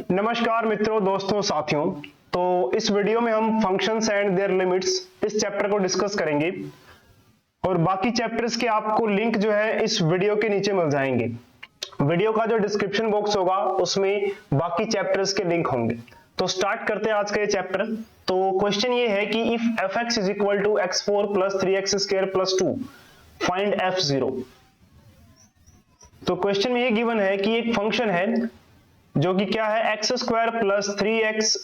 नमस्कार मित्रों, दोस्तों, साथियों। तो इस वीडियो में हम फंक्शंस एंड देयर लिमिट्स इस चैप्टर को डिस्कस करेंगे और बाकी चैप्टर्स के आपको लिंक जो है इस वीडियो के नीचे मिल जाएंगे। वीडियो का जो डिस्क्रिप्शन बॉक्स होगा उसमें बाकी चैप्टर्स के लिंक होंगे। तो स्टार्ट करते हैं आज का ये चैप्टर। तो क्वेश्चन ये है कि if fx is equal to x4 plus 3x square plus 2 find f0। तो क्वेश्चन में ये गिवन है कि एक फंक्शन है जो कि क्या है, X square plus 3x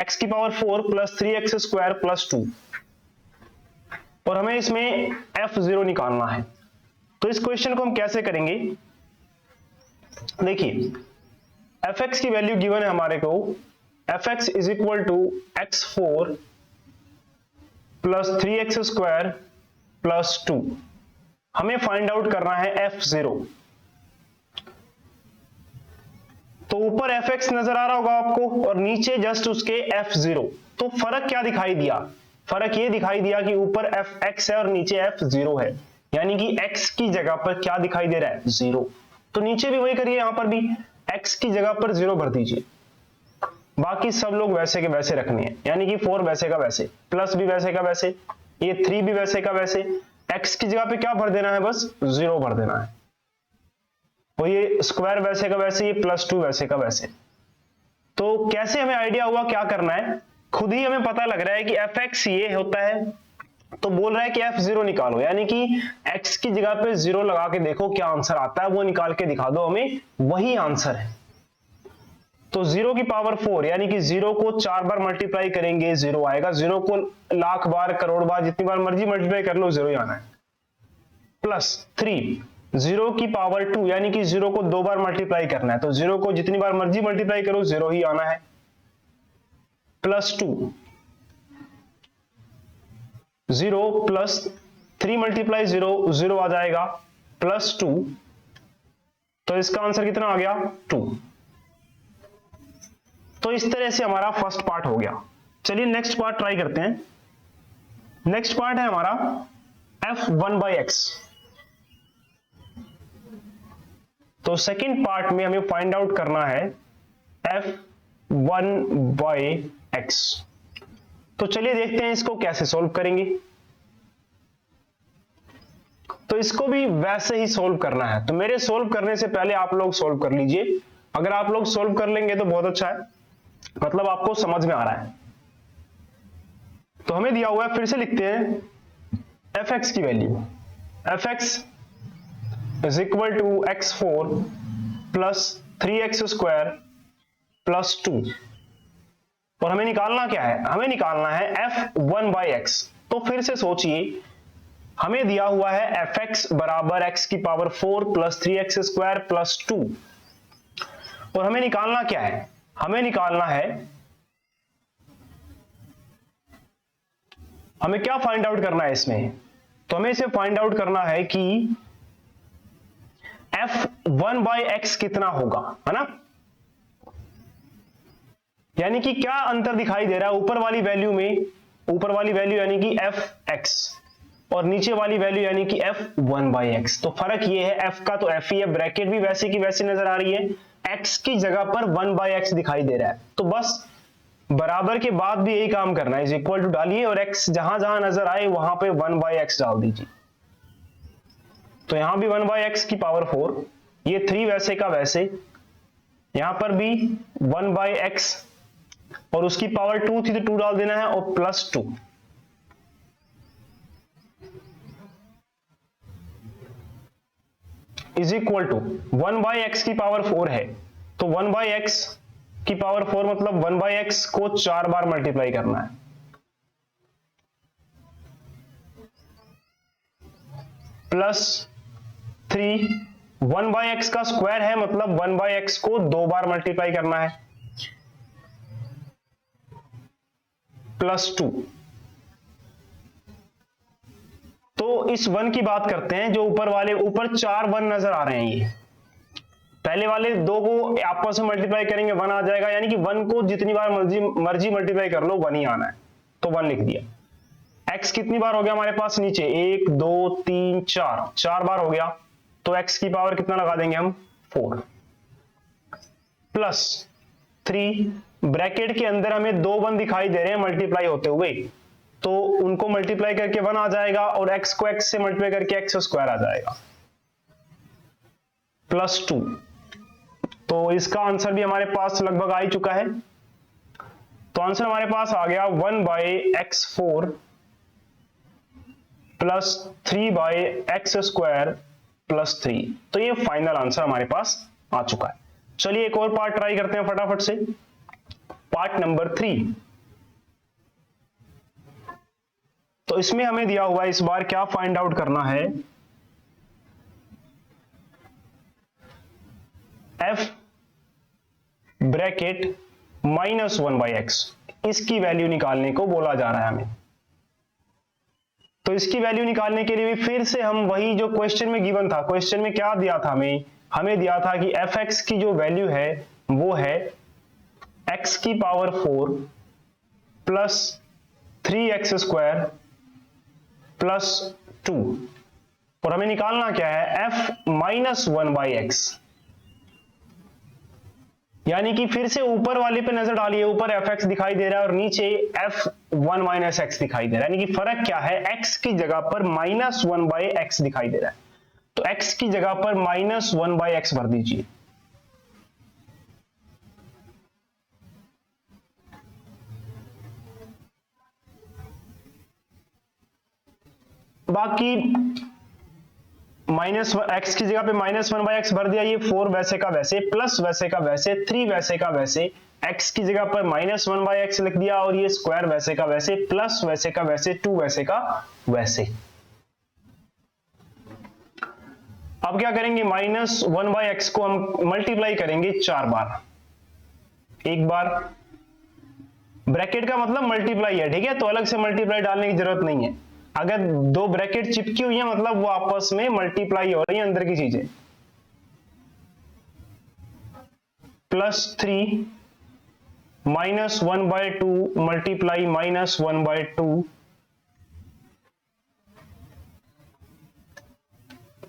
X की power 4 plus 3x square plus 2, और हमें इसमें f0 निकालना है। तो इस क्वेश्चन को हम कैसे करेंगे, देखिए fx की वैल्यू गिवन है हमारे को, fx is equal to x4 plus 3x square plus 2। हमें फाइंड आउट करना है f0। तो ऊपर fx नजर आ रहा होगा आपको और नीचे जस्ट उसके f0। तो फर्क क्या दिखाई दिया, फर्क ये दिखाई दिया कि ऊपर fx है और नीचे f0 है, यानी कि x की जगह पर क्या दिखाई दे रहा है, 0। तो नीचे भी वही करिए, यहां पर भी x की जगह पर 0 भर दीजिए। बाकी सब लोग वैसे के वैसे रखने हैं, यानी कि 4 वैसे का वैसे, प्लस भी वैसे का वैसे, ये 3 भी वैसे का वैसे। x की जगह पे क्या भर देना है, बस 0 भर देना है। और ये स्क्वायर वैसे का वैसे, ये प्लस 2 वैसे का वैसे। तो कैसे हमें आइडिया हुआ क्या करना है, खुद ही हमें पता लग रहा है कि fx ये होता है, तो बोल रहा है कि f0 निकालो, यानी कि x की जगह पे 0 लगा के देखो क्या आंसर आता है, वो निकाल के दिखा दो, हमें वही आंसर है। तो 0 की पावर 4 यानी कि 0 को 4 बार मल्टीप्लाई करेंगे 0 आएगा, 0 को लाख बार, करोड़ बार, जितनी बार मर्जी मल्टीप्लाई कर लो 0 ही आना है। प्लस 3 0 की पावर 2 यानी कि 0 को 2 बार मल्टीप्लाई करना है, तो 0 को जितनी बार मर्जी मल्टीप्लाई करो 0 ही आना है। प्लस 2 0 प्लस 3 मल्टीप्लाई 0 0 आ जाएगा, प्लस 2, तो इसका आंसर कितना आ गया, 2। तो इस तरह से हमारा फर्स्ट पार्ट हो गया। चलिए नेक्स्ट पार्ट ट्राई करते हैं। नेक्स्ट पार्ट है हमारा f1/x। तो सेकंड पार्ट में हमें फाइंड आउट करना है f1/x। तो चलिए देखते हैं इसको कैसे सॉल्व करेंगे। तो इसको भी वैसे ही सॉल्व करना है, तो मेरे सॉल्व करने से पहले आप लोग सॉल्व कर लीजिए। अगर आप लोग सॉल्व कर लेंगे तो बहुत अच्छा है, मतलब आपको समझ में आ रहा है। तो हमें दिया हुआ है, फिर से लिखते हैं fx की value, fx is equal to x4 plus 3x square plus 2, और हमें निकालना क्या है, हमें निकालना है f1/x। तो फिर से सोचिए, हमें दिया हुआ है fx बराबर x की power 4 plus 3x square plus 2, और हमें निकालना क्या है, हमें निकालना है, हमें क्या फाइंड आउट करना है इसमें, तो हमें इसे फाइंड आउट करना है कि f1/x कितना होगा, है ना। यानी कि क्या अंतर दिखाई दे रहा है ऊपर वाली वैल्यू में, ऊपर वाली वैल्यू यानी कि fx और नीचे वाली वैल्यू यानी कि f1/x। तो फर्क ये है, f का तो f ही है, ब्रैकेट भी वैसे की वैसे नजर आ रही है, x की जगह पर 1/x दिखाई दे रहा है। तो बस बराबर के बाद भी यही काम करना है, इज इक्वल टू डालिए और x जहां जहां नजर आए वहां पे 1/x डाल दीजिए। तो यहां भी 1/x की पावर 4, ये 3 वैसे का वैसे, यहां पर भी 1/x और उसकी पावर 2 थी तो 2 डाल देना है, और plus 2। Is equal to 1/x की पावर 4 है, तो 1/x की पावर 4 मतलब 1/x को 4 बार मल्टीप्लाई करना है, प्लस 3 1/x का स्क्वायर है मतलब 1/x को 2 बार मल्टीप्लाई करना है, प्लस 2। तो इस 1 की बात करते हैं, जो ऊपर वाले, ऊपर 4 1 नजर आ रहे हैं, ये पहले वाले 2 को आपस में मल्टीप्लाई करेंगे 1 आ जाएगा, यानी कि 1 को जितनी बार मर्जी मल्टीप्लाई कर लो 1 ही आना है, तो 1 लिख दिया। x कितनी बार हो गया हमारे पास नीचे, 1 2 3 4 बार हो गया, तो x की पावर कितना लगा देंगे हम, 4, प्लस 3 ब्रैकेट के अंदर हमें 2 1 दिखाई दे रहे हैं मल्टीप्लाई होते हुए, तो उनको मल्टीप्लाई करके 1 आ जाएगा और x को x से मल्टीप्लाई करके x स्क्वायर आ जाएगा +2। तो इसका आंसर भी हमारे पास लगभग आ ही चुका है। तो आंसर हमारे पास आ गया 1/x4 प्लस 3/x² प्लस 3। तो ये फाइनल आंसर हमारे पास आ चुका है। चलिए एक और पार्ट ट्राई करते हैं फटाफट से, पार्ट नंबर 3। तो इसमें हमें दिया हुआ है इस बार क्या फाइंड आउट करना है, f ब्रैकेट -1/x, इसकी वैल्यू निकालने को बोला जा रहा है हमें। तो इसकी वैल्यू निकालने के लिए भी फिर से हम वही जो क्वेश्चन में गिवन था, क्वेश्चन में क्या दिया था हमें दिया था कि fx की जो वैल्यू है वो है x⁴ प्लस 3x² प्लस 2, और हमें निकालना क्या है f -1/x, यानी कि फिर से ऊपर वाले पे नजर डालिए, ऊपर fx दिखाई दे रहा है और नीचे f1 - x दिखाई दे रहा है, यानी कि फर्क क्या है, x की जगह पर -1/x दिखाई दे रहा है, तो x की जगह पर -1/x भर दीजिए। बाकी x की जगह पे -1/x भर दिया, ये 4 वैसे का वैसे, प्लस वैसे का वैसे, 3 वैसे का वैसे, x की जगह पर -1/x लिख दिया और ये स्क्वायर वैसे का वैसे, प्लस वैसे का वैसे, 2 वैसे का वैसे। अब क्या करेंगे, -1/x को हम मल्टीप्लाई करेंगे 4 बार, एक बार, ब्रैकेट का मतलब मल्टीप्लाई है, ठीक है, तो अलग से मल्टीप्लाई डालने की जरूरत नहीं है। अगर 2 ब्रैकेट चिपकी हुई है मतलब वो आपस में मल्टीप्लाई हो रही है अंदर की चीजें, +3 -1/2 मल्टीप्लाई -1/2,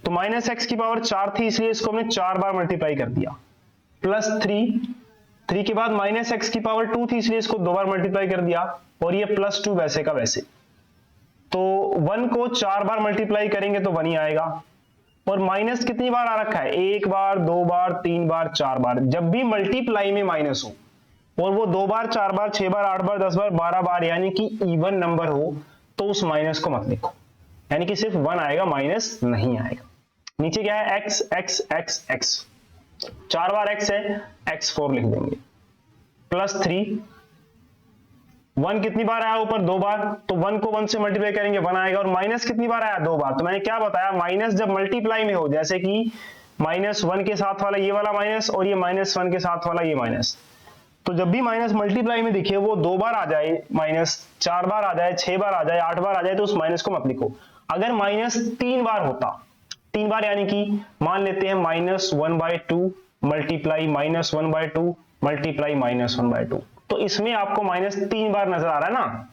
तो -x की पावर 4 थी इसलिए इसको हमने 4 बार मल्टीप्लाई कर दिया, +3 के बाद -x की पावर 2 थी इसलिए इसको 2 बार मल्टीप्लाई कर दिया, और ये +2 वैसे का वैसे। तो 1 को 4 बार मल्टीप्लाई करेंगे तो 1 ही आएगा, और माइनस कितनी बार आ रखा है, 1 बार, 2 बार, 3 बार, 4 बार। जब भी मल्टीप्लाई में माइनस हो और वो 2 बार, 4 बार, 6 बार, 8 बार, 10 बार, 12 बार, यानी कि इवन नंबर हो, तो उस माइनस को मत लिखो, यानी कि सिर्फ 1 आएगा, माइनस नहीं आएगा। नीचे क्या है, x x x x, 4 बार x है, x4 लिख देंगे, +3, 1 कितनी बार आया ऊपर, 2 बार, तो 1 को 1 से मल्टीप्लाई करेंगे 1 आएगा, और माइनस कितनी बार आया, 2 बार। तो मैंने क्या बताया, माइनस जब मल्टीप्लाई में हो, जैसे कि -1 के साथ वाला ये वाला माइनस और ये -1 के साथ वाला ये माइनस, तो जब भी माइनस मल्टीप्लाई में दिखे वो 2 बार आ जाए माइनस, 4 बार आ जाए, 6 बार आ जाए, 8 बार आ जाए, तो उस माइनस को मत लिखो। अगर माइनस 3 बार होता, 3 बार यानी कि मान लेते हैं -1/2 मल्टीप्लाई -1/2 मल्टीप्लाई -1/2, तो इसमें आपको -3 बार नजर आ रहा है ना,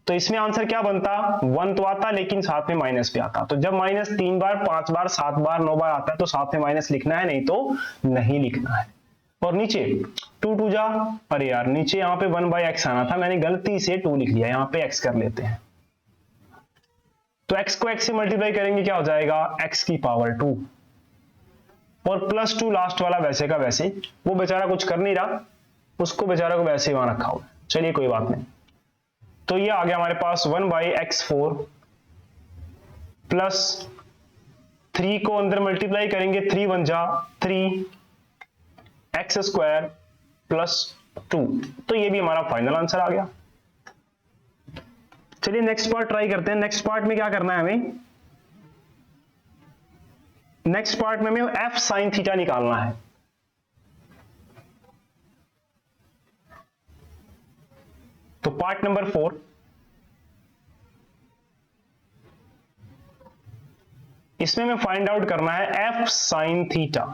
तो इसमें आंसर क्या बनता, 1 तो आता लेकिन साथ में माइनस भी आता। तो जब -3 बार, 5 बार, 7 बार, 9 बार आता है तो साथ में माइनस लिखना है, नहीं तो नहीं लिखना है। और नीचे 2 2 जा, अरे यार नीचे यहाँ पे 1/x आना था, मैंने गलती से 2 लिख लिया, यहाँ पे x कर लेते हैं। तो x को x से मल्टीप्लाई करेंगे क्या हो जाएगा, x की पावर 2, और +2 लास्ट वाला वैसे का वैसे, वो बेचारा कुछ कर नहीं रहा, उसको बेचारा को वैसे ही वहां रखा हुआ, चलिए कोई बात नहीं। तो ये आ गया हमारे पास 1/x4 प्लस 3 को अंदर मल्टीप्लाई करेंगे, 3 1 जा 3 x² प्लस 2, तो ये भी हमारा फाइनल आंसर आ गया। चलिए नेक्स्ट पार्ट ट्राई करते हैं। नेक्स्ट पार्ट में क्या करना है हमें, नेक्स्ट पार्ट में हमें f sin थीटा निकालना है। तो पार्ट नंबर 4, इसमें हमें फाइंड आउट करना है f sin थीटा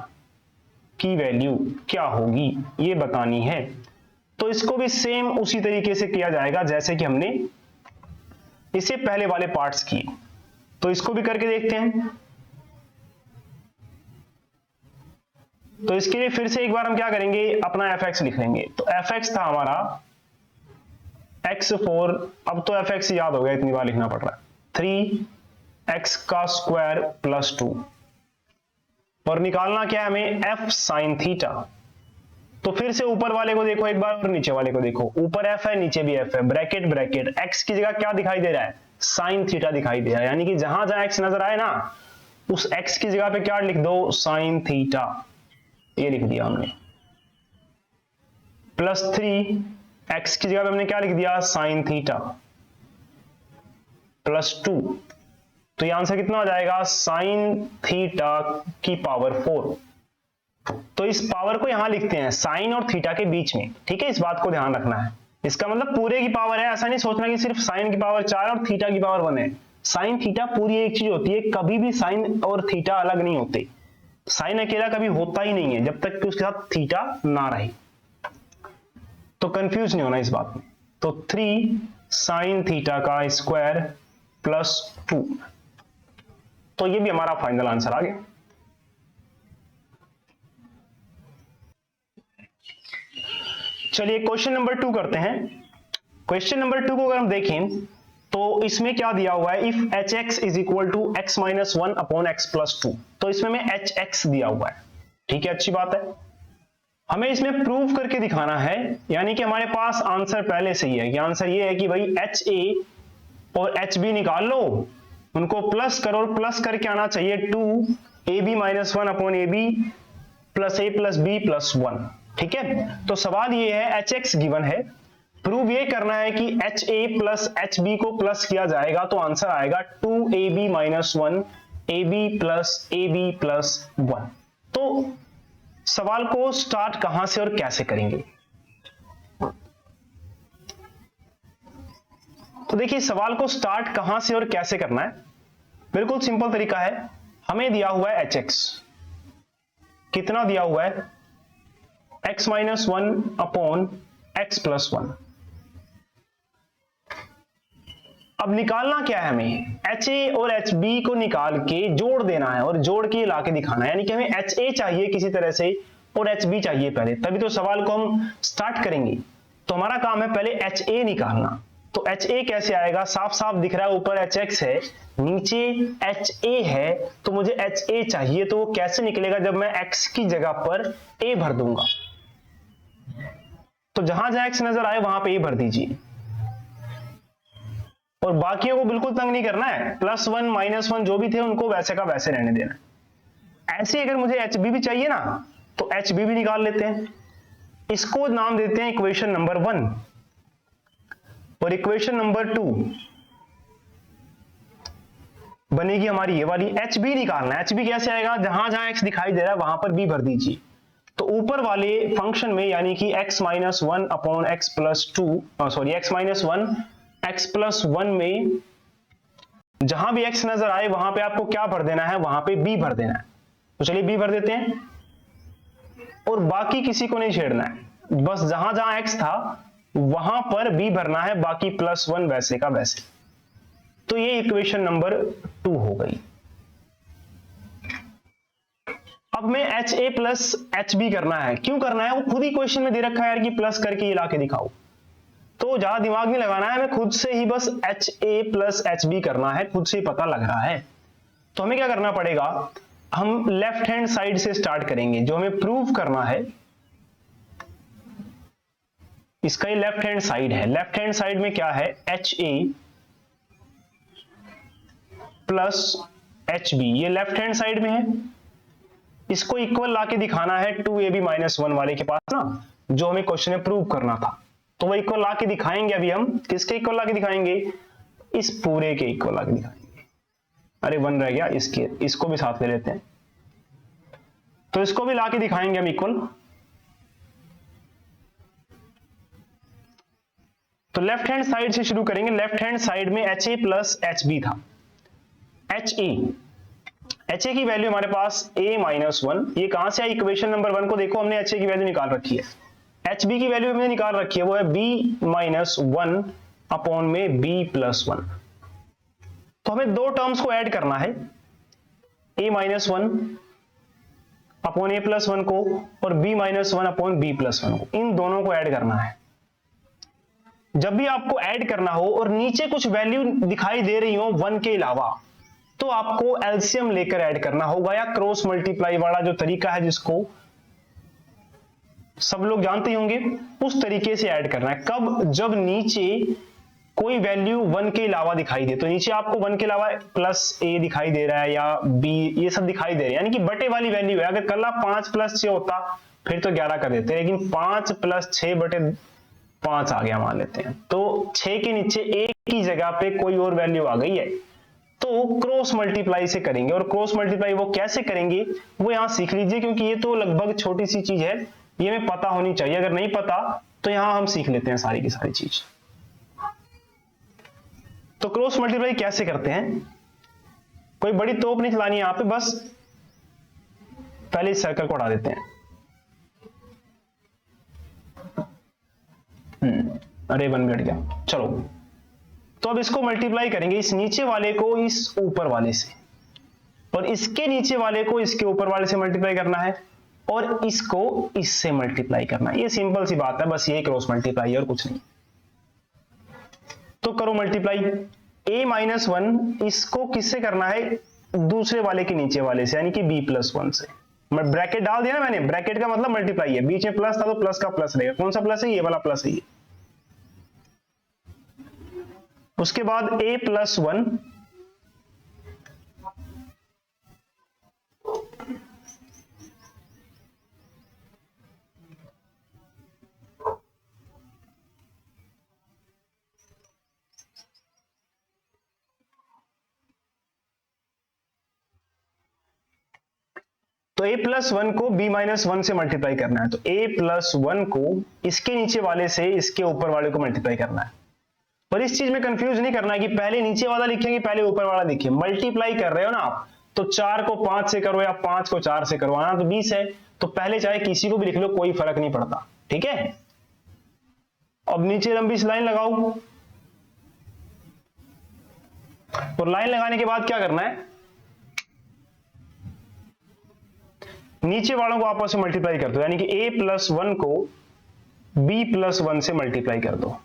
की वैल्यू क्या होगी, ये बतानी है। तो इसको भी सेम उसी तरीके से किया जाएगा जैसे कि हमने इससे पहले वाले पार्ट्स किए, तो इसको भी करके देखते हैं। तो इसके लिए फिर से एक बार हम क्या करेंगे, अपना fx लिख लेंगे। तो fx था हमारा x4, अब तो fx याद हो गया, इतनी बार लिखना पड़ रहा है, 3x का स्क्वायर प्लस 2, और निकालना क्या है हमें, f sin थीटा। तो फिर से ऊपर वाले को देखो एक बार और नीचे वाले को देखो, ऊपर f है नीचे भी f है, ब्रैकेट ब्रैकेट, x की जगह क्या दिखाई दे रहा है, sin थीटा दिखाई दे रहा है, यानी कि जहां जहां x नजर आए ना उस x की जगह पे क्या लिख दो, sin थीटा, ये लिख दिया हमने, प्लस 3x की जगह पे हमने क्या लिख दिया, sin थीटा, प्लस 2, तो ये आंसर कितना हो जाएगा, sin थीटा की पावर 4। तो इस पावर को यहां लिखते हैं साइन और थीटा के बीच में, ठीक है, इस बात को ध्यान रखना है। इसका मतलब पूरे की पावर है, ऐसा नहीं सोचना कि सिर्फ साइन की पावर 4 और थीटा की पावर 1 है। साइन थीटा पूरी एक चीज होती है, कभी भी साइन और थीटा अलग नहीं होते, साइन अकेला कभी होता ही नहीं है जब तक कि उसके साथ थीटा ना रहे, तो कंफ्यूज नहीं होना इस बात में। तो 3 साइन थीटा का स्क्वायर प्लस 2, तो ये भी हमारा फाइनल आंसर आ गया। चलिए क्वेश्चन नंबर 2 करते हैं। क्वेश्चन नंबर 2 को अगर हम देखें तो इसमें क्या दिया हुआ है, if H X is equal to X minus 1 upon X plus 2, तो इसमें में एच एक्स दिया हुआ है, ठीक है, अच्छी बात है। हमें इसमें प्रूव करके दिखाना है, यानी कि हमारे पास आंसर पहले से ही है, कि आंसर ये है कि भाई एच ए और एच बी निकाल लो, उनको प्लस करो, और प्लस करके आना चाहिए 2 A B minus 1 upon A B plus A plus B plus 1, ठीक है। तो सवाल ये है एच एक्स गिवन है, प्रूव ये करना है कि H A plus H B को प्लस किया जाएगा तो आंसर आएगा 2 A B minus 1 A B plus 1। तो सवाल को स्टार्ट कहां से और कैसे करेंगे, तो देखिए सवाल को स्टार्ट कहां से और कैसे करना है, बिल्कुल सिंपल तरीका है। हमें दिया हुआ है एच एक्स, कितना दिया हुआ है, x minus 1 upon X plus 1। अब निकालना क्या है हमें, एच ए और एच बी को निकाल के जोड़ देना है और जोड़ के ला के दिखाना है, यानी कि हमें एच ए चाहिए किसी तरह से और एच बी चाहिए पहले, तभी तो सवाल को हम स्टार्ट करेंगे। तो हमारा काम है पहले एच ए निकालना। तो एच ए कैसे आएगा, साफ साफ दिख रहा है, ऊपर एच एक्स है नीचे एच ए है, तो मुझे एच ए चाहिए, तो वो कैसे निकलेगा, जब मैं एक्स की जगह पर ए भर दूंगा। तो जहां जहां एक्स नजर आए वहां पे ए भर दीजिए, और बाकियों को बिल्कुल तंग नहीं करना है, प्लस 1 माइनस 1 जो भी थे उनको वैसे का वैसे रहने देना। ऐसे अगर मुझे एच बी भी चाहिए ना तो एच बी भी निकाल लेते हैं, इसको नाम देते हैं इक्वेशन नंबर 1, और इक्वेशन नंबर 2 बनेगी हमारी ये वाली। एच बी निकालना है, एच बी कैसे आएगा, जहां जहां एक्स दिखाई दे रहा है वहां पर बी भर दीजिए। तो ऊपर वाले फंक्शन में यानी कि x minus 1 upon X plus 2, sorry x minus 1 x plus 1 में जहां भी x नजर आए वहां पे आपको क्या भर देना है, वहां पे b भर देना है। तो चलिए b भर देते हैं, और बाकी किसी को नहीं छेड़ना है, बस जहां जहां x था वहां पर b भरना है, बाकी प्लस 1 वैसे का वैसे। तो ये इक्वेशन नंबर 2 हो गई। अब में H A plus H B करना है, क्यों करना है, वो खुद ही क्वेश्चन में दे रखा है यार कि प्लस करके ये लाके दिखाओ, तो ज्यादा दिमाग नहीं लगाना है, हमें खुद से ही बस H A plus H B करना है, खुद से ही पता लग रहा है। तो हमें क्या करना पड़ेगा, हम लेफ्ट हैंड साइड से स्टार्ट करेंगे, जो हमें प्रूव करना है इसका ये लेफ्ट हैंड साइड है। लेफ्ट हैंड साइड में क्या है, H A plus H B, ये लेफ्ट हैंड साइड में है, इसको इक्वल लाके दिखाना है 2ab माइनस 1 वाले के पास ना, जो हमें क्वेश्चन में प्रूव करना था। तो वो इक्वल लाके दिखाएंगे, अभी हम किसके इक्वल लाके दिखाएंगे, इस पूरे के इक्वल लाके दिखाएंगे। अरे 1 रह गया, इसको भी साथ ले लेते हैं, तो इसको भी लाके दिखाएंगे हम इक्वल। तो लेफ्ट हैंड साइड से शुरू करेंगे। लेफ्ट हैंड साइड में H A plus H B था, एच ए की वैल्यू हमारे पास a माइनस 1, ये कहां से आई, इक्वेशन नंबर 1 को देखो, हमने एच ए की वैल्यू निकाल रखी है, एच बी की वैल्यू हमने निकाल रखी है, वो है b माइनस 1 अपॉन में b प्लस 1। तो हमें दो टर्म्स को ऐड करना है, a minus 1 upon a plus 1 को और b minus 1 upon b plus 1 को, इन दोनों को ऐड करना है। जब भी आपको ऐड करना हो और नीचे कुछ वैल्यू दिखाई दे रही हो 1 के अलावा, तो आपको एलसीएम लेकर ऐड करना होगा, या क्रॉस मल्टीप्लाई वाला जो तरीका है जिसको सब लोग जानते होंगे, उस तरीके से ऐड करना है। कब? जब नीचे कोई वैल्यू 1 के अलावा दिखाई दे, तो नीचे आपको 1 के अलावा प्लस a दिखाई दे रहा है या b, ये सब दिखाई दे रहे हैं, यानी कि बटे वाली वैल्यू है। अगर कल 5 प्लस 6 होता फिर तो 11 कर देते, लेकिन 5 प्लस 6 बटे 5 आ गया मान लेते हैं, तो 6 के नीचे एक की जगह पे कोई और वैल्यू आ गई है, तो क्रॉस मल्टीप्लाई से करेंगे। और क्रॉस मल्टीप्लाई वो कैसे करेंगे वो यहां सीख लीजिए, क्योंकि ये तो लगभग छोटी सी चीज है, ये हमें पता होनी चाहिए। अगर नहीं पता तो यहां हम सीख लेते हैं सारी की सारी चीज। तो क्रॉस मल्टीप्लाई कैसे करते हैं, कोई बड़ी तोप नहीं चलानी है यहां पे, बस पहले इस सर्कल को हटा देते हैं। अरे 1 घट गया, चलो। तो अब इसको मल्टीप्लाई करेंगे, इस नीचे वाले को इस ऊपर वाले से, और इसके नीचे वाले को इसके ऊपर वाले से मल्टीप्लाई करना है, और इसको इससे मल्टीप्लाई करना है। ये सिंपल सी बात है, बस ये क्रॉस मल्टीप्लाई है और कुछ नहीं। तो करो मल्टीप्लाई। a माइनस 1 इसको किससे करना है? दूसरे वाले के नीचे वाले से, यानी कि b प्लस 1 से। मैं ब्रैकेट डाल दिया ना मैंने, ब्रैकेट का मतलब मल्टीप्लाई है, बीच में प्लस था तो प्लस का प्लस रहेगा। कौन सा प्लस है? ये वाला प्लस है ये। उसके बाद a प्लस 1 तो a प्लस 1 को b माइनस 1 से मल्टीप्लाई करना है, तो a प्लस 1 को इसके नीचे वाले से इसके ऊपर वाले को मल्टीप्लाई करना है। पर इस चीज में कंफ्यूज नहीं करना है कि पहले नीचे वाला लिखेंगे पहले ऊपर वाला लिखिए। मल्टीप्लाई कर रहे हो ना आप, तो 4 को 5 से करो या 5 को 4 से करो, आना तो 20 है, तो पहले चाहे किसी को भी लिख लो, कोई फर्क नहीं पड़ता, ठीक है। अब नीचे लंबी सी लाइन लगाओ, और लाइन लगाने के बाद क्या करना है? नीचे वालों को आपस में मल्टीप्लाई कर दो, यानी कि a प्लस 1 को b प्लस 1 से मल्टीप्लाई कर दो।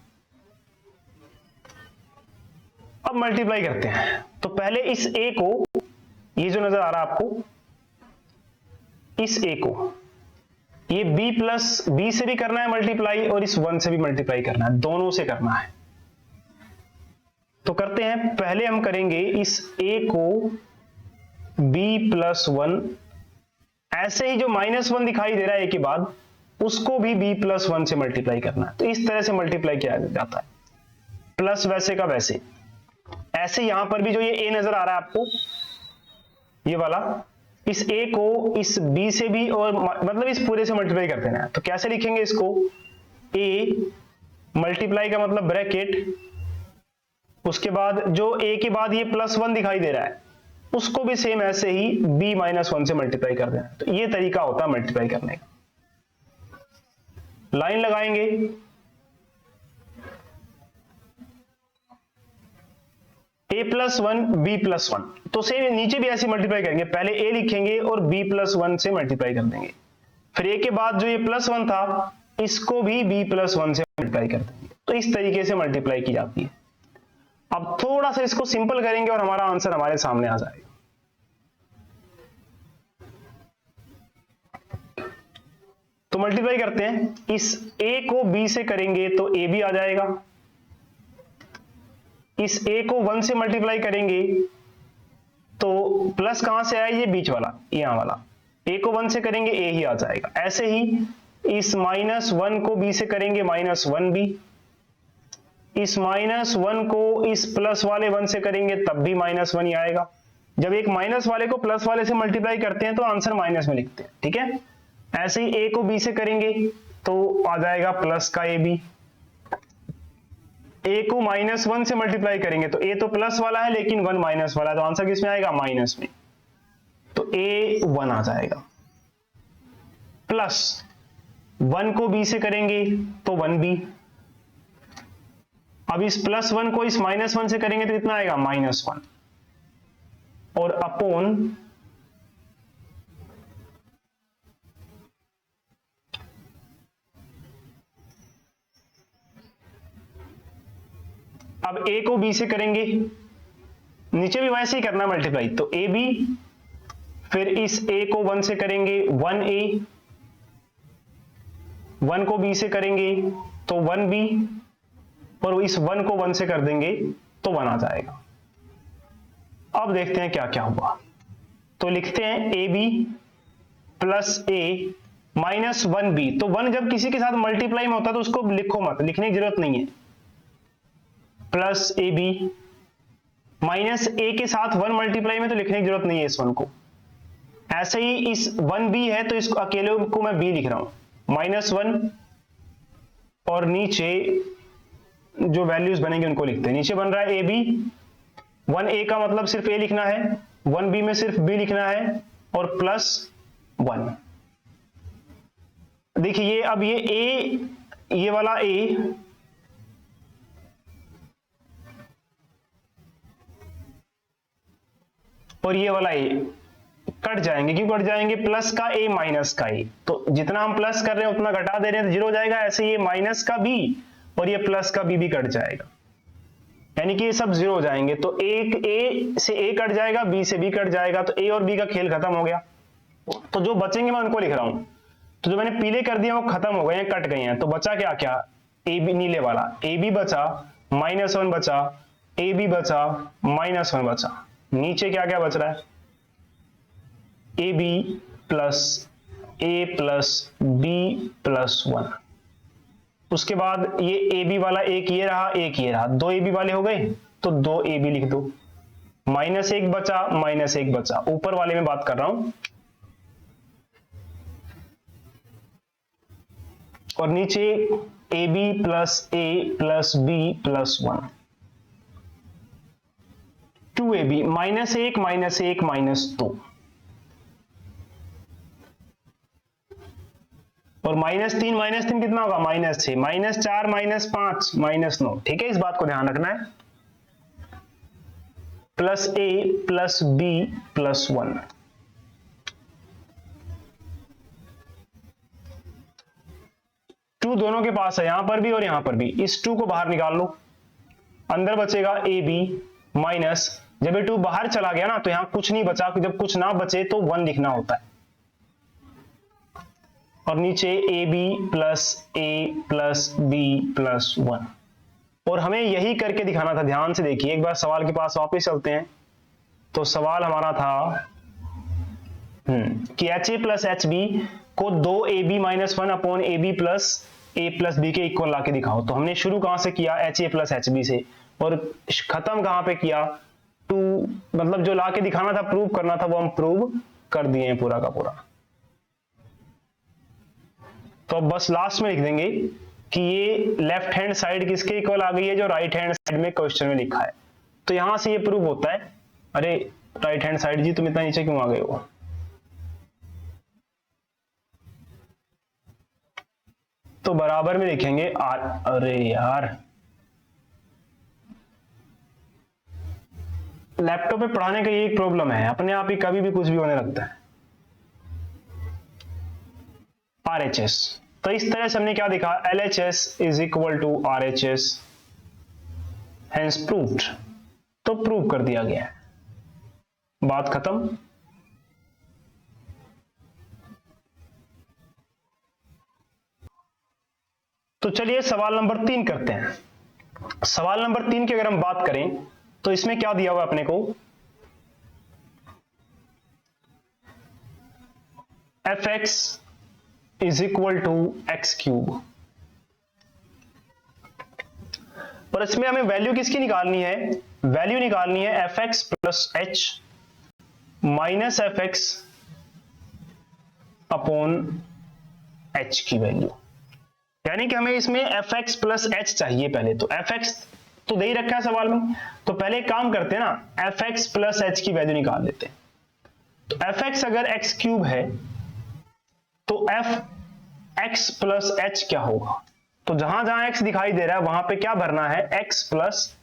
अब मल्टीप्लाई करते हैं, तो पहले इस a को, ये जो नजर आ रहा है आपको, इस a को, ये b प्लस b से भी करना है मल्टीप्लाई, और इस 1 से भी मल्टीप्लाई करना है, दोनों से करना है। तो करते हैं, पहले हम करेंगे इस a को b प्लस 1, ऐसे ही जो माइनस 1 दिखाई दे रहा है a के बाद, उसको भी b प्लस 1 से मल्टीप्लाई करना है। तो इस तरह से मल्टीप्लाई किया जाता है, प्लस वैसे का वैसे। ऐसे यहां पर भी जो ये a नजर आ रहा है आपको, ये वाला, इस a को इस b से भी, और मतलब इस पूरे से मल्टीप्लाई कर देना है। तो कैसे लिखेंगे इसको? a मल्टीप्लाई का मतलब ब्रैकेट, उसके बाद जो a के बाद ये प्लस 1 दिखाई दे रहा है, उसको भी सेम ऐसे ही b माइनस 1 से मल्टीप्लाई कर देना। तो ये तरीका होता है मल्टीप्लाई करने का। लाइन लगाएंगे, a प्लस 1 b प्लस 1, तो सेम नीचे भी ऐसे मल्टीप्लाई करेंगे, पहले a लिखेंगे और b प्लस 1 से मल्टीप्लाई कर देंगे, फिर a के बाद जो ये प्लस 1 था, इसको भी b प्लस 1 से मल्टीप्लाई कर देंगे। तो इस तरीके से मल्टीप्लाई की जाती है। अब थोड़ा सा इसको सिंपल करेंगे और हमारा आंसर हमारे सामने आ जाएगा। तो मल्टीप्लाई करते हैं, इस a को b से करेंगे तो a भी आ जाएगा, इस a को 1 से मल्टीप्लाई करेंगे तो प्लस कहां से आया? ये बीच वाला, यहां वाला, a को 1 से करेंगे a ही आ जाएगा। ऐसे ही इस माइनस 1 को b से करेंगे माइनस 1b, इस माइनस 1 को इस प्लस वाले 1 से करेंगे तब भी माइनस 1 ही आएगा। जब एक माइनस वाले को प्लस वाले से मल्टीप्लाई करते हैं तो आंसर माइनस में लिखते हैं, ठीक है। ऐसे ही a को b से करेंगे तो आ जाएगा प्लस का ab, a को माइनस 1 से मल्टीप्लाई करेंगे तो a तो प्लस वाला है लेकिन 1 माइनस वाला है, तो आंसर किस में आएगा? माइनस में, तो a 1 आ जाएगा। प्लस 1 को b से करेंगे तो 1b, अब इस प्लस 1 को इस माइनस 1 से करेंगे तो कितना आएगा? माइनस 1, और अपॉन अब a को b से करेंगे, नीचे भी वैसे ही करना मल्टीप्लाई, तो ए बी, फिर इस a को 1 से करेंगे 1a, 1 को b से करेंगे तो 1b, और इस 1 को 1 से कर देंगे तो 1 आ जाएगा। अब देखते हैं क्या क्या हुआ। तो लिखते हैं A B plus A minus 1b। तो 1 जब किसी के साथ मल्टीप्लाई में होता है तो उसको लिखो मत, लिखने की जरूरत नहीं है। प्लस ए बी माइनस ए के साथ 1 मल्टीप्लाई में तो लिखने की जरूरत नहीं है इस 1 को। ऐसे ही इस 1b है तो इसको अकेले को मैं b लिख रहा हूं, -1, और नीचे जो वैल्यूज बनेंगे उनको लिखते हैं। नीचे बन रहा है ए बी, 1a का मतलब सिर्फ a लिखना है, 1b में सिर्फ b लिखना है, और प्लस 1। देखिए ये अब ये a, ये वाला a और ये वाला a कट जाएंगे। क्यों कट जाएंगे? प्लस का a माइनस का a, तो जितना हम प्लस कर रहे हैं उतना घटा दे रहे हैं तो जीरो हो जाएगा। ऐसे ये माइनस का b और ये प्लस का b भी कट जाएगा, यानी कि ये सब जीरो हो जाएंगे। तो एक a से a कट जाएगा, b से b कट जाएगा, तो a और b का खेल खत्म हो गया। तो जो बचेंगे मैं उनको लिख रहा हूं। तो जो मैंने पीले कर दिया वो खत्म हो गए हैं, कट गए हैं। तो बचा क्या क्या? ए बी, नीले वाला ए बी बचा, -1 बचा, ए बी बचा, -1 बचा। नीचे क्या क्या बच रहा है? A B plus A plus B plus 1। उसके बाद ये ए बी वाला एक ये रहा, एक ये रहा, 2 ए बी वाले हो गए, तो 2 ए बी लिख दो। -1 बचा, -1 बचा, ऊपर वाले में बात कर रहा हूं। और नीचे A B plus A plus B plus 1, 2ab, -1 -2, और -3 कितना होगा? -6, -4 -5 -9। ठीक है, इस बात को ध्यान रखना है। Plus a plus b plus 1, टू दोनों के पास है, यहां पर भी और यहां पर भी। इस 2 को बाहर निकाल लो, अंदर बचेगा ए बी माइनस, जब ये 2 बाहर चला गया ना तो यहां कुछ नहीं बचा, जब कुछ ना बचे तो 1 लिखना होता है। और नीचे A B plus A plus B plus 1। और हमें यही करके दिखाना था। ध्यान से देखिए, एक बार सवाल के पास वापस चलते हैं। तो सवाल हमारा था कि H A plus H B को 2ab - 1 upon A B plus A plus B के इक्वल लाके दिखाओ। तो हमने शुरू कहां से किया? H A plus H B से, और खत्म कहां पे किया? 2, मतलब जो लाके दिखाना था, प्रूव करना था, वो हम प्रूव कर दिए हैं पूरा का पूरा। तो अब बस लास्ट में लिख देंगे कि ये लेफ्ट हैंड साइड किसके इक्वल आ गई है? जो राइट हैंड साइड में क्वेश्चन में लिखा है। तो यहां से ये प्रूव होता है। अरे राइट हैंड साइड जी, तुम इतना नीचे क्यों आ गए हो? तो बराबर में लिखेंगे आर। अरे यार, लैपटॉप पे पढ़ाने का ये एक प्रॉब्लम है, अपने आप ही कभी भी कुछ भी होने लगता है। RHS, तो इस तरह से हमने क्या देखा? LHS is equal to RHS, hence proved. तो प्रूव कर दिया गया, बात खत्म। तो चलिए सवाल नंबर 3 करते हैं। सवाल नंबर 3 की अगर हम बात करें तो इसमें क्या दिया हुआ अपने को? fx is equal to X cube. और इसमें हमें वैल्यू किसकी निकालनी है? वैल्यू निकालनी है fx plus h minus fx upon h की वैल्यू। यानी कि हमें इसमें fx प्लस h चाहिए पहले। तो fx तो दे ही रखा है सवाल में, तो पहले एक काम करते हैं ना, fx प्लस h की वैल्यू निकाल लेते हैं। तो fx अगर x क्यूब है तो fx प्लस h क्या होगा? तो जहां जहां x दिखाई दे रहा है वहां पे क्या भरना है? x प्लस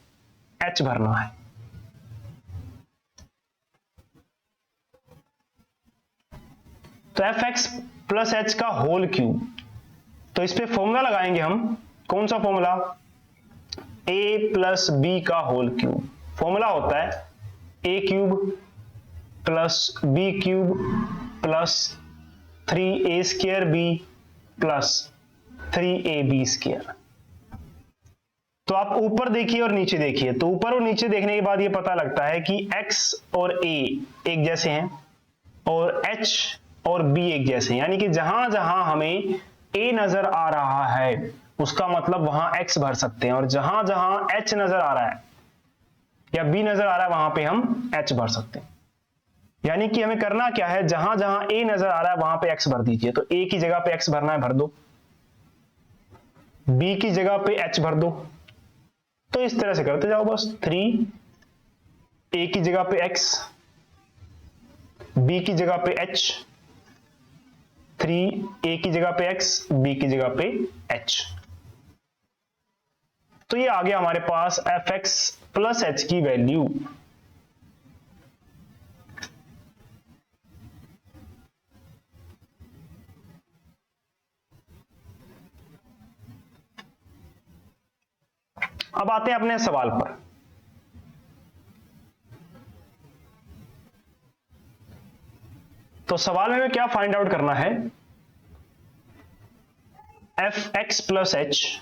h भरना है। तो fx प्लस h का होल क्यूब। तो इस पे फॉर्मूला लगाएंगे हम। कौन सा फॉर्मूला? ए प्लस बी का होल क्यूब। फॉर्मूला होता है A cube plus B cube plus 3a square B plus 3ab square. तो आप ऊपर देखिए और नीचे देखिए, तो ऊपर और नीचे देखने के बाद ये पता लगता है कि x और a एक जैसे हैं और h और b एक जैसे हैं, यानी कि जहां जहां हमें a नजर आ रहा है उसका मतलब वहां x भर सकते हैं, और जहां जहां h नजर आ रहा है या b नजर आ रहा है वहां पे हम h भर सकते हैं। यानी कि हमें करना क्या है, जहां जहां a नजर आ रहा है वहां पे x भर दीजिए। तो a की जगह पे x भरना है, भर दो, b की जगह पे h भर दो। तो इस तरह से करते जाओ बस। 3 a की जगह पे x, b की जगह पे h, 3 a की जगह पे x, b की जगह पे h। तो ये आ गया हमारे पास fx प्लस h की वैल्यू। अब आते हैं अपने सवाल पर। तो सवाल में क्या फाइंड आउट करना है, F x plus H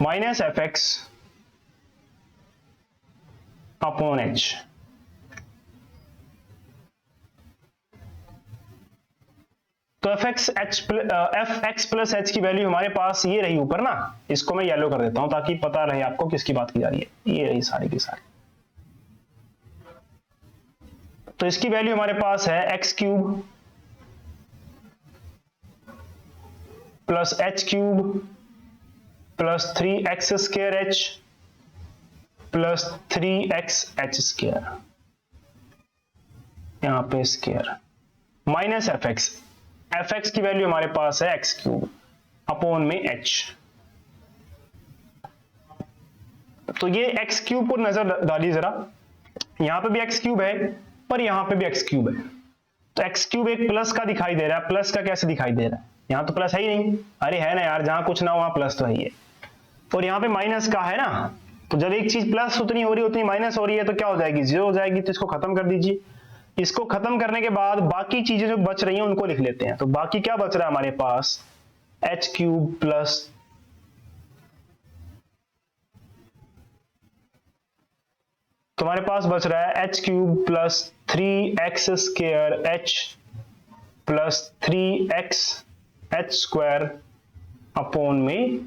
minus F x upon H. तो एफ एक्स प्लस एच की वैल्यू हमारे पास ये रही ऊपर ना, इसको मैं येलो कर देता हूं ताकि पता रहे आपको किसकी बात की जा रही है। ये रही सारी की सारी। तो इसकी वैल्यू हमारे पास है x cube plus H cube plus 3x square H plus 3x H square, यहां पे स्क्वायर, माइनस एफ एक्स की वैल्यू हमारे पास है एक्स क्यूब अपॉन में एच। तो ये एक्स क्यूब को नजर डालिए जरा, यहां पे भी एक्स क्यूब है पर यहां पे भी एक्स क्यूब है। तो एक्स क्यूब एक प्लस का दिखाई दे रहा है, प्लस का कैसे दिखाई दे रहा है, यहां तो प्लस है ही नहीं। अरे है ना यार, जहां कुछ ना वहां प्लस तो है ही है। और यहां पे माइनस का है ना, तो जब एक चीज प्लस उतनी हो रही है उतनी माइनस हो रही है तो क्या हो जाएगी, जीरो हो जाएगी। तो इसको खत्म कर दीजिए। इसको खत्म करने के बाद बाकी चीजें जो बच रही हैं उनको लिख लेते हैं। तो बाकी क्या बच रहा है हमारे पास, एच क्यूब प्लस तो हमारे पास बच रहा है H cube plus 3x square H plus 3x H square upon में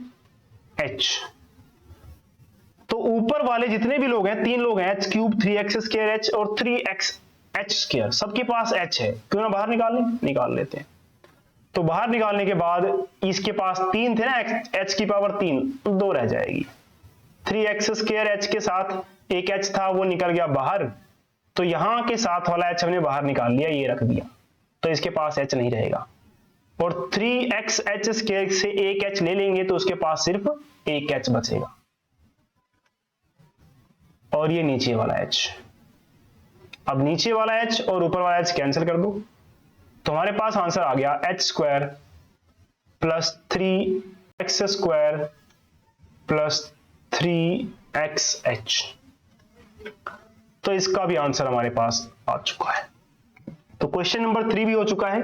h। तो ऊपर वाले जितने भी लोग हैं, 3 लोग हैं, H cube 3x square H और 3x एच स्क्वायर, सबके पास h है। क्यों ना बाहर निकाल लेते हैं। तो बाहर निकालने के बाद इसके पास 3 थे ना, h की पावर 3, 2 रह जाएगी। 3x स्क्वायर h के साथ एक h था वो निकल गया बाहर, तो यहां के साथ वाला h हमने बाहर निकाल लिया, ये रख दिया, तो इसके पास h नहीं रहेगा। और 3x h स्क्वायर से एक h ले लेंगे तो उसके पास सिर्फ एक h बचेगा, और ये नीचे वाला h। अब नीचे वाला h और ऊपर वाला h कैंसिल कर दो, तो हमारे पास आंसर आ गया h square plus 3x square plus 3xh। तो इसका भी आंसर हमारे पास आ चुका है। तो क्वेश्चन नंबर 3 भी हो चुका है।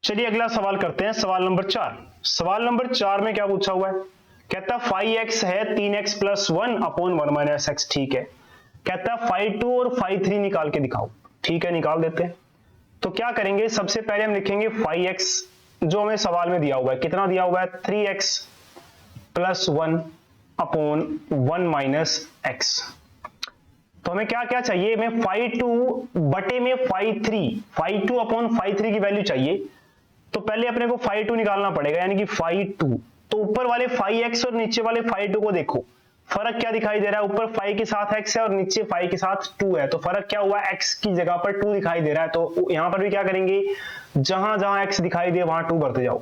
चलिए अगला सवाल करते हैं, सवाल नंबर 4। सवाल नंबर 4 में क्या पूछा हुआ है, कहता 5x है 3x plus 1 upon 1 minus x। ठीक है। कहता 5 2 और 5 3 निकाल के दिखाओ। ठीक है, निकाल देते हैं। तो क्या करेंगे, सबसे पहले हम लिखेंगे 5x जो हमें सवाल में दिया हुआ है। कितना दिया हुआ है, 3x plus 1 upon 1 minus x। तो हमें क्या क्या चाहिए, हमें 5 2 बटे में 5 3, 5 2 अपॉन 5 3 की वैल्यू चाहिए। तो पहले अपने को 5 2 निकालना पड़ेगा, यानी कि 5 2। तो ऊपर वाले 5x और नीचे वाले 5 2 को देखो, फर्क क्या दिखाई दे रहा है, ऊपर 5 के साथ x है और नीचे 5 के साथ 2 है। तो फर्क क्या हुआ, x की जगह पर 2 दिखाई दे रहा है। तो यहां पर भी क्या करेंगे, जहां जहां x दिखाई दे वहां 2 भरते जाओ।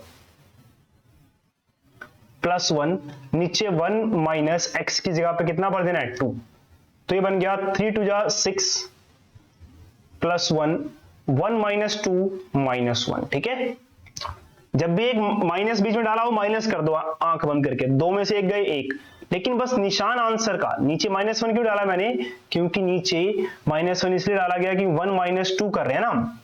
प्लस 1, नीचे 1 माइनस x की जगह पे कितना भर देना है, 2। तो ये बन गया 3 2 जा 6 प्लस 1 1 माइनस 2 माइनस 1, ठीक है। जब भी एक माइनस बीच में डाला हो माइनस कर दो आंख बंद करके, 2 में से एक गए 1, लेकिन बस निशान आंसर का नीचे -1 क्यों डाला मैंने, क्योंकि नीचे -1 इसलिए डाला गया कि 1 माइनस 2 कर रहे हैं ना,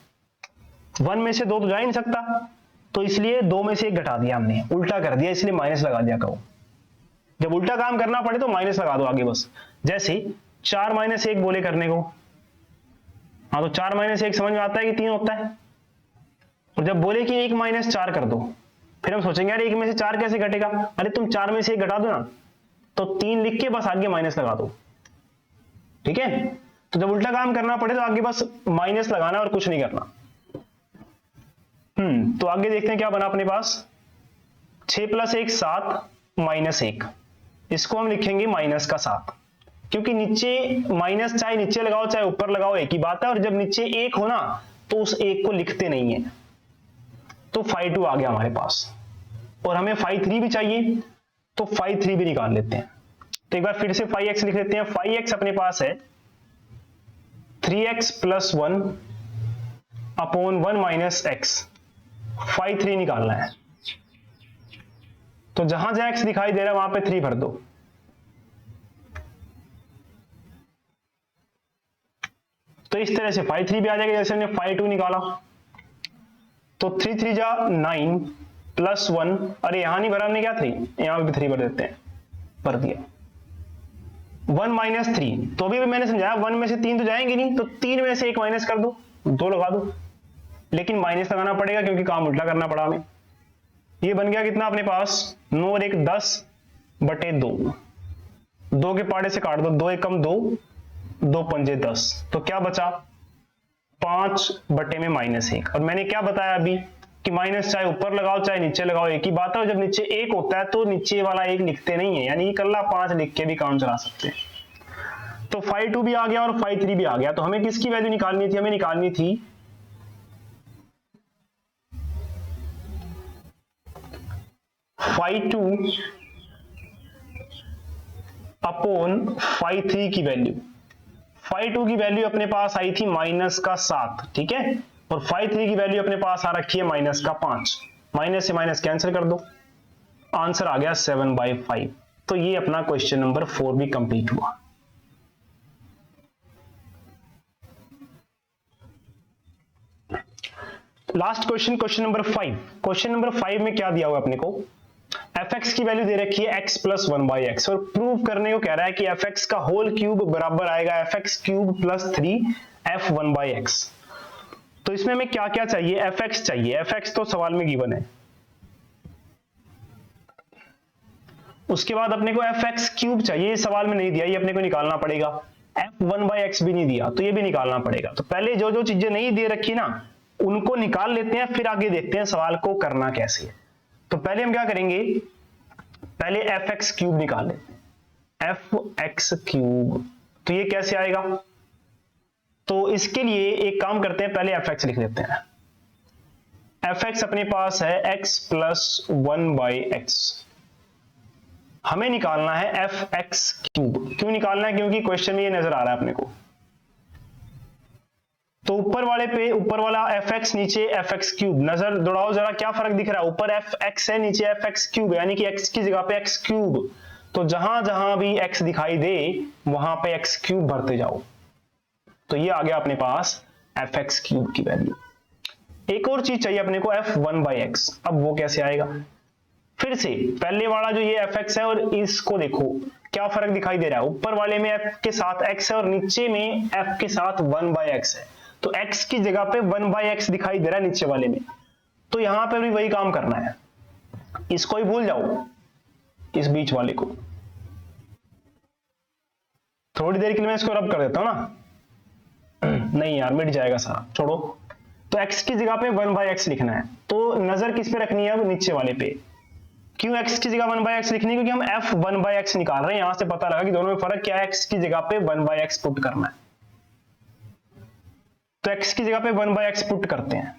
1 में से 2 तो जा ही नहीं सकता, तो इसलिए 2 में से 1 घटा दिया हमने, उल्टा कर दिया, इसलिए माइनस लगा दिया। कहो जब उल्टा काम करना पड़े तो माइनस लगा दो आगे बस। जैसे 4 माइनस 1 बोले करने को, हाँ तो 4 माइनस 1 समझ में आता है कि 3 होता है, और जब बोले कि 1 माइनस 4 कर दो, फिर हम सोचेंगे यार 1 में से 4 कैसे घटेगा, अरे तुम 4 में से 1 घटा दो ना, तो 3 लिख के बस आगे माइनस लगा दो, ठीक है। तो जब उल्टा काम करना पड़े तो आगे बस माइनस लगाना और कुछ नहीं करना। तो आगे देखते हैं क्या बना अपने पास, 6 + 1 7 माइनस 1, इसको हम लिखेंगे माइनस का 7, क्योंकि नीचे माइनस चाहे नीचे लगाओ चाहे ऊपर लगाओ एक ही बात है, और जब नीचे 1 हो ना तो उस 1 को लिखते नहीं है। तो phi 2 आ गया हमारे पास, और हमें phi 3 भी चाहिए, तो phi 3 भी निकाल लेते हैं। तो एक बार फिर से phi x लिख लेते हैं। phi x अपने पास है 3x + 1 upon 1 minus x, phi 3 निकालना है। तो जहां जहां x दिखाई दे रहा है वहां पे 3 भर दो। तो इस तरह से phi 3 भी आ जाएगा, जैसे हमने phi 2 निकाला। तो 3 3 जा 9 + 1, अरे यहां नहीं भरा हमने, क्या 3, यहां भी 3 भर देते हैं, भर दिया। 1 माइनस 3, तो भी मैंने समझाया 1 में से 3 तो जाएंगे नहीं, तो 3 में से 1 माइनस कर दो, 2 लगा दो, लेकिन माइनस लगाना पड़ेगा क्योंकि काम उल्टा करना पड़ा हमें। ये बन गया कितना अपने पास, 9 और 1 10/2, 2 के पाड़े से काट दो, 2 1 कम 2, 2 पंजे 10, तो क्या बचा 5/-1, और मैंने क्या बताया अभी कि माइनस चाहे ऊपर लगाओ चाहे नीचे लगाओ एक ही बात है, और जब नीचे 1 होता है तो नीचे वाला 1 लिखते नहीं है, यानी इकल्ला 5 लिख के भी काम चला सकते हैं। तो phi 2 भी आ गया और phi 3 भी आ गया। तो हमें किसकी वैल्यू निकालनी थी, हमें निकालनी थी phi 2 अपॉन phi 3 की वैल्यू। phi 2 की वैल्यू अपने पास आई थी -7, ठीक है, और phi 3 की वैल्यू अपने पास आ रखी है -5, माइनस से माइनस कैंसिल कर दो, आंसर आ गया 7/5। तो ये अपना क्वेश्चन नंबर 4 भी कंप्लीट हुआ। Last question, question number 5। Question number 5 में क्या दिया हुआ अपने को, fx की वैल्यू दे रखी है x + 1/x, और प्रूव करने को कह रहा है कि fx का होल क्यूब बराबर आएगा fx³ + 3f1/x। तो इसमें हमें क्या क्या चाहिए, fx चाहिए, fx तो सवाल में गिवन है। उसके बाद अपने को fx³ चाहिए, ये सवाल में नहीं दिया, ये अपने को निकालना पड़ेगा। f1/x भी नहीं दिया, तो ये भी निकालना पड़ेगा। तो पहले जो जो चीजें नहीं दे रखी ना उनको निकाल लेते हैं, फिर आगे देखते हैं सवाल को करना कैसे है। तो पहले हम क्या करेंगे, पहले fx³ निकाल लेते हैं, fx³। तो ये कैसे आएगा, तो इसके लिए एक काम करते हैं, पहले fx लिख लेते हैं। fx अपने पास है x + 1/x, हमें निकालना है fx³। क्यों निकालना है, क्योंकि क्वेश्चन में ये नजर आ रहा है अपने को। तो ऊपर वाले पे ऊपर वाला fx, नीचे fx³, नजर दौड़ाओ जरा, क्या फर्क दिख रहा है, ऊपर fx है नीचे fx³ है, यानी कि x की जगह पे x³। तो जहां जहां भी x दिखाई दे वहां पे x³ भरते जाओ। तो ये आ गया अपने पास fx³ की वैल्यू। एक और चीज चाहिए अपने को, f1/x। अब वो कैसे आएगा, फिर से पहले वाला जो ये fx है और इसको देखो क्या फर्क दिखाई दे रहा है, ऊपर वाले में f के साथ x है और नीचे में f के साथ 1/x है। तो x की जगह पे 1/x दिखाई दे रहा है नीचे वाले में, तो यहां पे भी वही काम करना है, इसको ही भूल जाओ, इस बीच वाले को। थोड़ी देर के लिए मैं इसको रब कर देता हूं ना, नहीं यार मिट जाएगा सारा, छोड़ो। तो x की जगह पे 1/x लिखना है, तो नजर किस पे रखनी है, अब नीचे वाले पे। क्यों x की जगह 1/x लिखनी है, क्योंकि हम f1/x निकाल रहे हैं। यहां से पता लगा कि दोनों में फर्क क्या है, x की जगह पे 1/x पुट करना है। तो x की जगह पे 1/x पुट करते हैं,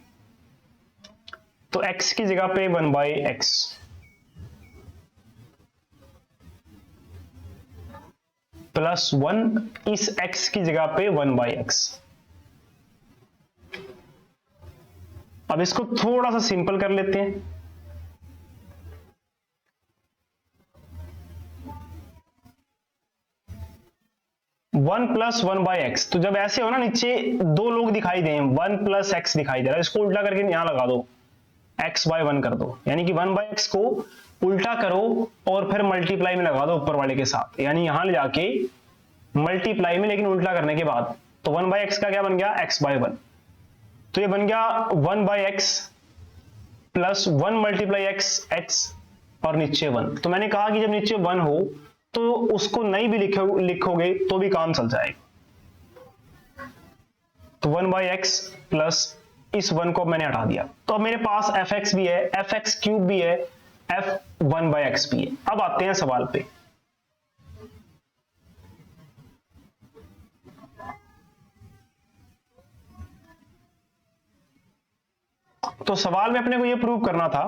तो x की जगह पे 1/x +1, इस x की जगह पे 1/x। अब इसको थोड़ा सा सिंपल कर लेते हैं। One plus one by x, तो जब ऐसे हो ना नीचे दो लोग दिखाई दें, वन प्लस एक्स दिखाई दे रहा है, इसको उल्टा करके यहां लगा दो, एक्स बाय वन कर दो, यानी कि वन बाई एक्स को उल्टा करो और फिर मल्टीप्लाई में लगा दो ऊपर वाले के साथ, यानी यहां ले जाके मल्टीप्लाई में लेकिन उल्टा करने के बाद, तो वन बाई एक्स का क्या बन गया, एक्स बाय वन। तो ये बन गया one by x plus one multiply x x और नीचे वन। तो मैंने कहा कि जब नीचे वन हो तो उसको नहीं भी लिखोगे तो भी काम चल जाएगा। तो वन बाई एक्स प्लस इस वन को मैंने हटा दिया, तो अब मेरे पास एफ एक्स भी है, एफ एक्स क्यूब भी है, एफ वन बाई एक्स भी है। अब आते हैं सवाल पे। तो सवाल में अपने को यह प्रूव करना था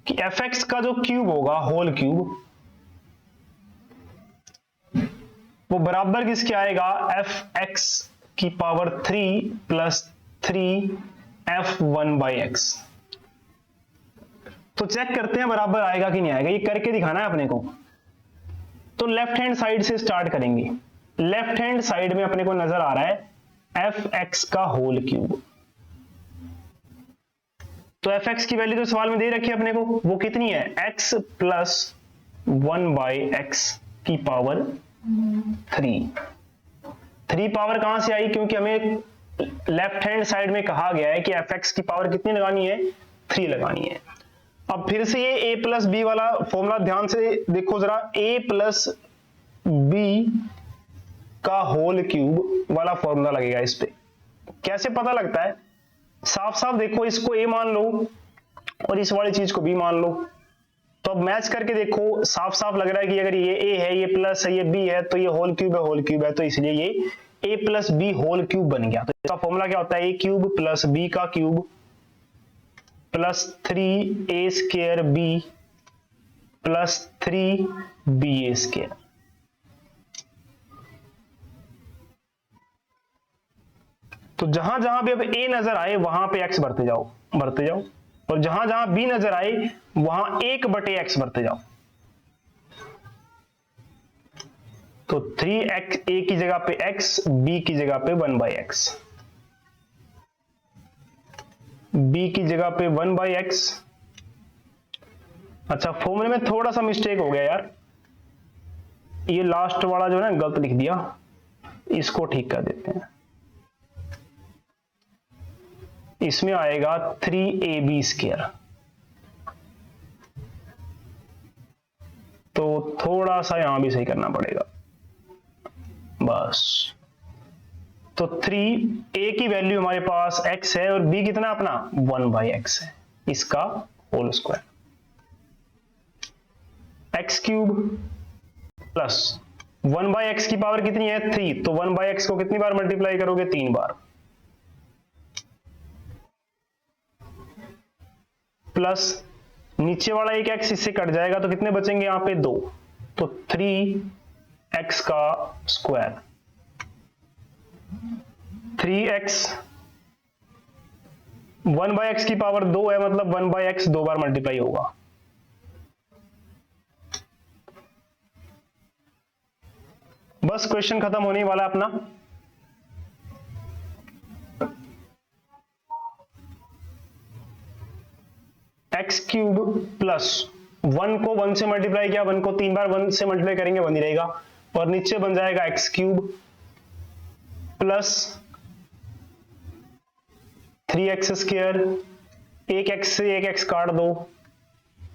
कि एफ एक्स का जो क्यूब होगा, होल क्यूब, वो बराबर किसके आएगा, एफ एक्स की power 3 plus 3 F one by x. तो चेक करते हैं बराबर आएगा कि नहीं आएगा, ये करके दिखाना है अपने को। तो लेफ्ट हैंड साइड से स्टार्ट करेंगे। लेफ्ट हैंड साइड में अपने को नजर आ रहा है एफ एक्स का होल क्यूब। तो एफ एक्स की वैल्यू तो सवाल में दे रखी है अपने को, वो कितनी है, x plus one by x की पावर 3 पावर कहां से आई, क्योंकि हमें लेफ्ट हैंड साइड में कहा गया है कि एफ एक्स की पावर कितनी लगानी है, 3 लगानी है। अब फिर से ये a प्लस बी वाला फॉर्मूला ध्यान से देखो जरा, a प्लस बी का होल क्यूब वाला फॉर्मूला लगेगा इस पे। कैसे पता लगता है, साफ साफ देखो, इसको a मान लो और इस वाली चीज को b मान लो, तो अब मैच करके देखो, साफ साफ लग रहा है कि अगर ये a है, ये प्लस है, ये b है, तो ये होल क्यूब है, तो इसलिए ये a plus B whole cube बन गया। तो इसका फॉर्मूला क्या होता है, a क्यूब प्लस b का cube plus 3a square b plus 3ba square. तो जहां जहां भी अब a नजर आए वहां पे x भरते जाओ, और जहां जहां b नजर आए वहां 1/x भरते जाओ। तो 3x a की जगह पे x, b की जगह पे 1/x, b की जगह पे 1/x। अच्छा, फॉर्मूले में थोड़ा सा मिस्टेक हो गया यार, ये लास्ट वाला जो है ना गलत लिख दिया, इसको ठीक कर देते हैं। इसमें आएगा 3ab स्क्वायर, तो थोड़ा सा यहां भी सही करना पड़ेगा बस। तो 3a की वैल्यू हमारे पास x है और b कितना अपना 1/x है, इसका whole square, x cube plus 1/x की पावर कितनी है 3, तो 1/x को कितनी बार मल्टीप्लाई करोगे, 3 बार, प्लस नीचे वाला एक x इससे कट जाएगा तो कितने बचेंगे यहाँ पे 2, तो 3x का स्क्वायर, 3x 1/x की पावर 2 है, मतलब 1/x 2 बार मल्टीप्लाई होगा। बस क्वेश्चन खत्म होने वाला अपना। एक्स क्यूब प्लस 1 को 1 से मल्टीप्लाई किया, 1 को 3 बार 1 से मल्टीप्लाई करेंगे 1 ही रहेगा, और नीचे बन जाएगा x cube plus 3x square, एक x से एक x काट दो,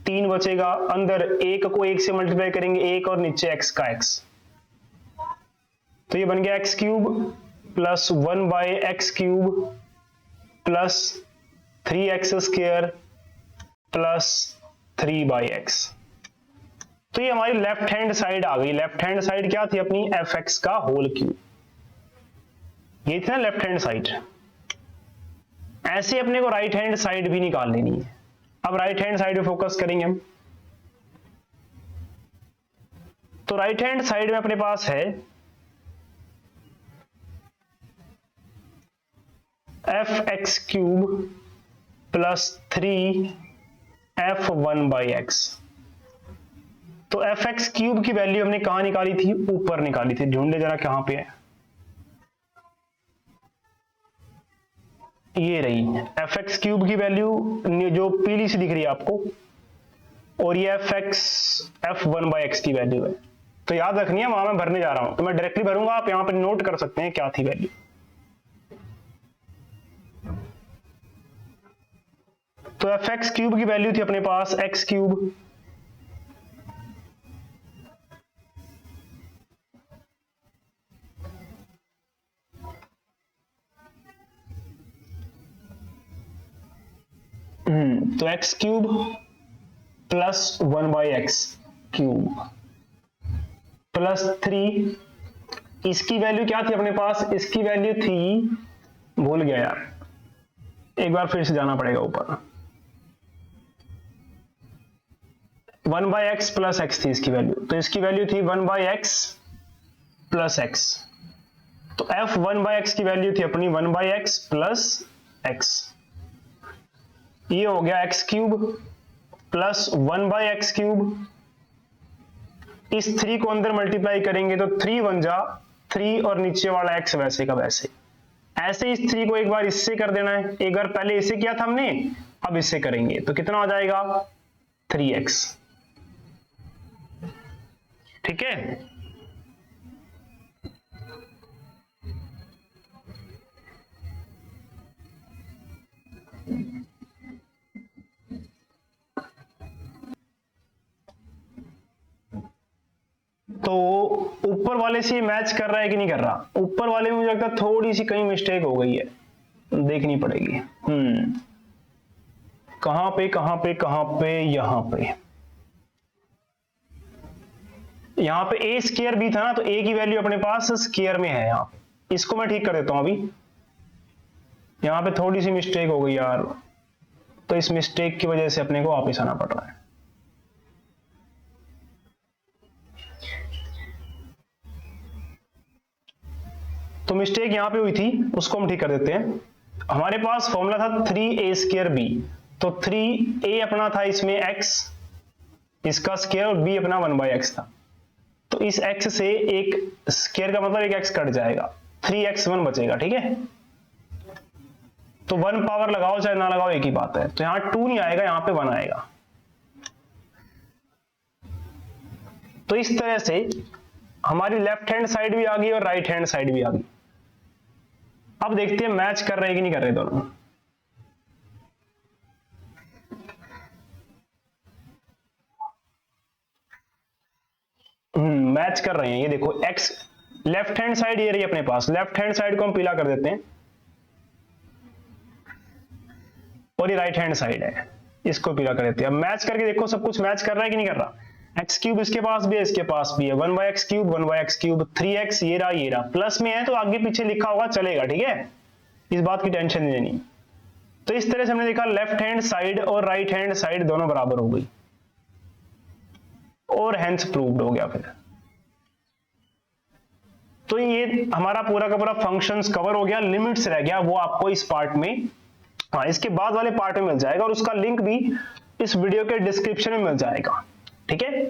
3 बचेगा, अंदर 1 को 1 से मल्टीप्लाई करेंगे 1 और नीचे x का x, तो ये बन गया x cube plus 1/x cube plus 3x square plus 3/x। तो ये हमारी लेफ्ट हैंड साइड आ गई। लेफ्ट हैंड साइड क्या थी अपनी, एफ एक्स का होल क्यूब, ये थी ना लेफ्ट हैंड साइड। ऐसे अपने को राइट हैंड साइड भी निकाल लेनी है। अब राइट हैंड साइड पे फोकस करेंगे हम। तो राइट हैंड साइड में अपने पास है fx क्यूब प्लस 3f1/x। तो fx क्यूब की वैल्यू हमने कहां निकाली थी? ऊपर निकाली थी। ढूंढे जरा कहां पे है, ये रही fx क्यूब की वैल्यू जो पीली सी दिख रही है आपको, और ये f1/x की वैल्यू है। तो याद रखनी है, वहां मैं भरने जा रहा हूं तो मैं डायरेक्टली भरूंगा, आप यहां पर नोट कर सकते हैं क्या थी वैल्यू। तो fx क्यूब की वैल्यू थी अपने पास x क्यूब तो x cube plus 1/x cube plus 3, इसकी वैल्यू क्या थी अपने पास? इसकी वैल्यू थी, भूल गया यार, एक बार फिर से जाना पड़ेगा ऊपर। 1/x प्लस x थी इसकी वैल्यू, तो इसकी वैल्यू थी 1/x प्लस x। तो f1/x की वैल्यू थी अपनी 1/x प्लस x। ये हो गया x cube plus 1/x cube. इस 3 को अंदर मल्टीप्लाई करेंगे तो 3 बन जा 3 और नीचे वाला x वैसे का वैसे। ऐसे इस 3 को एक बार इससे कर देना है, एक बार पहले इसे किया था हमने, अब इससे करेंगे तो कितना हो जाएगा? 3x। ठीक है, तो ऊपर वाले से मैच कर रहा है कि नहीं कर रहा? ऊपर वाले में मुझे लगता है थोड़ी सी कहीं मिस्टेक हो गई है, देखनी पड़ेगी। कहां पे कहां पे कहां पे? यहां पे ए स्क्वायर भी था ना, तो ए की वैल्यू अपने पास स्क्वायर में है। यहां पे इसको मैं ठीक कर देता हूं। अभी यहां पे थोड़ी सी मिस्टेक हो गई यार, तो इस मिस्टेक की वजह से अपने को वापस आना पड़ रहा है। तो मिस्टेक यहां पे हुई थी, उसको हम ठीक कर देते हैं। हमारे पास फॉर्मूला था 3a²b, तो 3a अपना था इसमें x, इसका स्क्वायर, और b अपना 1/x था। तो इस x से एक स्क्वायर का मतलब एक x कट जाएगा, 3x1 बचेगा। ठीक है, तो 1 पावर लगाओ चाहे ना लगाओ एक ही बात है। तो यहां 2 नहीं आएगा, यहां पे 1 आएगा। तो इस तरह से हमारी लेफ्ट हैंड साइड भी आ गई और राइट हैंड साइड भी आ गई। अब देखते हैं मैच कर रहे हैं कि नहीं कर रहे दोनों। मैच कर रहे हैं। ये देखो x लेफ्ट हैंड साइड ये रही अपने पास, लेफ्ट हैंड साइड को हम पीला कर देते हैं, और ये राइट हैंड साइड है, इसको पीला कर देते हैं। अब मैच करके देखो सब कुछ मैच कर रहा है कि नहीं कर रहा। x क्यूब इसके पास भी है, इसके पास भी है, 1/x cube 1/x cube, 3x ये रहा प्लस में है तो आगे पीछे लिखा होगा चलेगा। ठीक है, इस बात की टेंशन नहीं लेनी। तो इस तरह से हमने देखा लेफ्ट हैंड साइड और राइट हैंड साइड दोनों बराबर हो गई, और हेंस प्रूव्ड हो गया फिर। तो ये हमारा पूरा का पूरा फंक्शंस कवर हो गया। लिमिट्स रह गया, वो आपको इस पार्ट में, हाँ इसके बाद वाले पार्ट में मिल जाएगा, और उसका लिंक भी इस वीडियो के डिस्क्रिप्शन में मिल जाएगा। ठीक है।